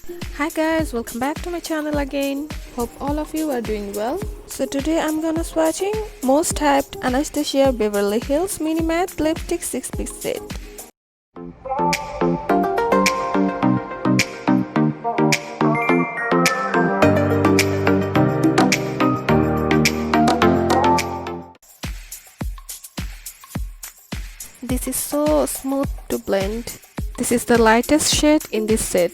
Hi guys, welcome back to my channel again. Hope all of you are doing well. So today I'm gonna swatching most hyped Anastasia Beverly Hills Mini Matte Lipstick 6-piece set. This is so smooth to blend. This is the lightest shade in this set.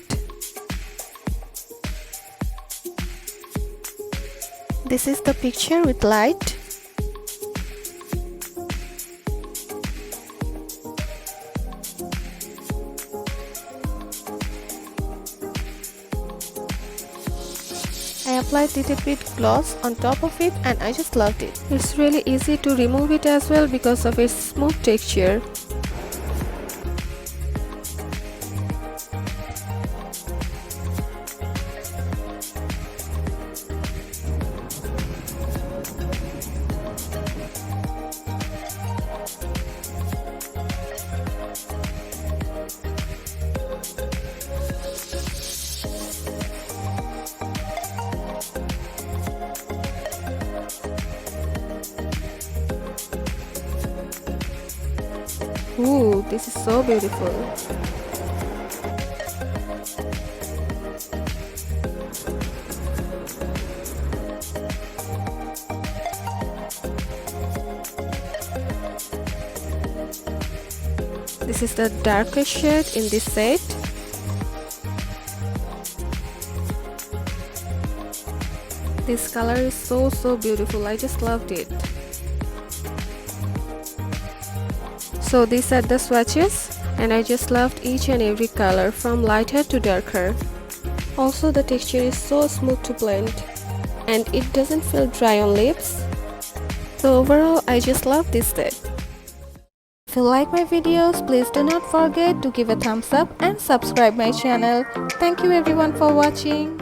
This is the picture with light. I applied little bit gloss on top of it and I just loved it. It's really easy to remove it as well because of its smooth texture. Ooh, this is so beautiful. This is the darkest shade in this set. This color is so beautiful. I just loved it. So these are the swatches and I just loved each and every color from lighter to darker. Also the texture is so smooth to blend and it doesn't feel dry on lips. So overall I just love this set. If you like my videos, please do not forget to give a thumbs up and subscribe my channel. Thank you everyone for watching.